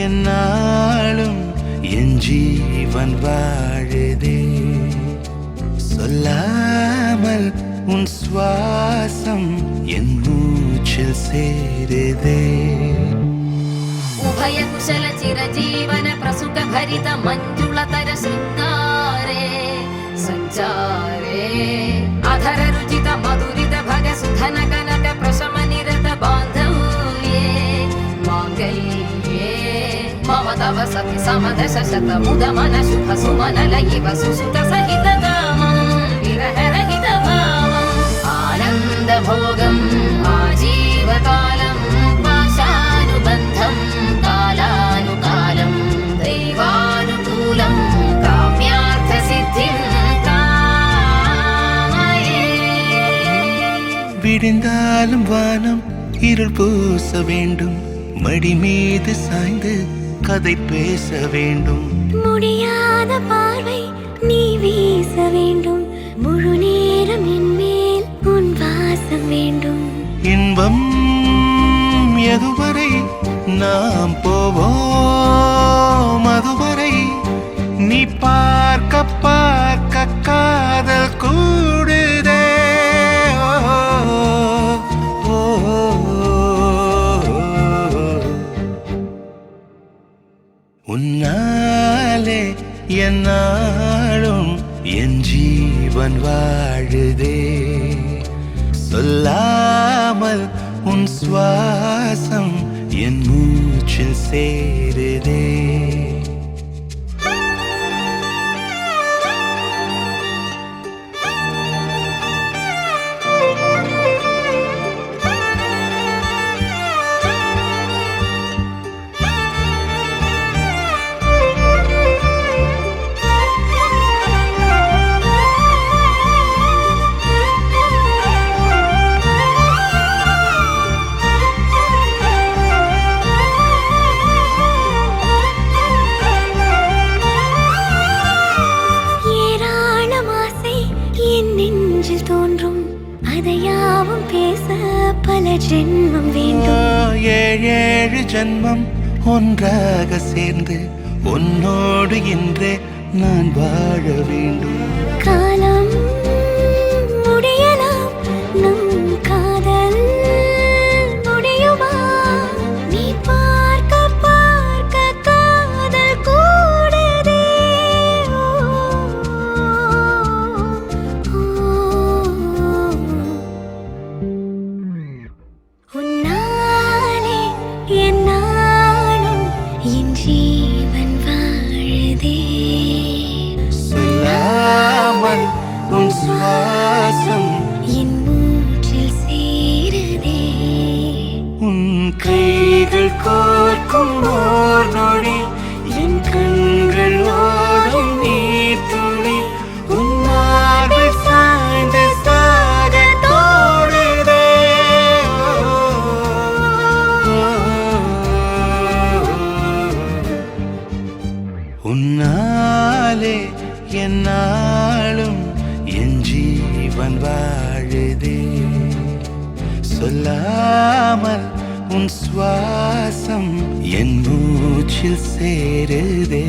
என்னாலும் என் ஜீவன் வாழுதே. சொல்லாமல் உன் சுவாசம் என் மூச்சில் சேருதே. उभय कुशल चिरजीवन प्रसुख भरित मंजुलतर शृंगारे संचारे अधर रुचित मधुरित भग सुधन कनक प्रशम निरत बांधव्ये मांगल्ये मम तव सति समदश शत मुद मन शुभ सुमन लयिव सुसुत सहित कामं विरह रहित भावम् आनंद भोगम् आजीवकालम् पाशानुबन्धम् कालानुकालं दैवानुकूलं काम्यार्थसिद्धिं कामये. விடிந்தாலும் வானம் இருள் பூச வேண்டும், மடி மீது சாய்ந்து கதை பேச வேண்டும். முடியாத பார்வை நீ வீச வேண்டும், முழு நேரம் என் மேல் உன் வாசம் வேண்டும். இன்பம் எதுவரை நாம் போவோம், அதுவரை நீ பார்க்க பார்க்க காதல் கூடுதே. உன்னாலே என்னாலும் என் ஜீவன் வாழுதே. சொல்லாமல் உன் சுவாசம் என் மூச்சில் சேருதே. தோன்றும் அதையாவும் பேச பல ஜென்மம் வேண்டும். ஏழு ஜென்மம் ஒன்றாக சேர்ந்து உன்னோடு இன்றே நான் வாழ வேண்டும். காலம் முடியலாம், நம் காதல் முடியுமா? நீ பார்க்க பார்க்க காதல் கூடுதே. உன்னாலே என்னாலும் என் ஜீவன் வாழுதே. சொல்லாமல் உன் சுவாசம் என் மூச்சில் சேருதே. உன் கைகள் கோர்க்கும் ஓர் நொடி என் கண்கள் ஓடும் நீர் துளி உன் மார்பில் சாய்ந்து சாக தோடுதே. உன்னாலே என்னாலும் என் ஜீவன் வாழுதே. சொல்லாமல் உன் சுவாசம் என் மூச்சில் சேருதே.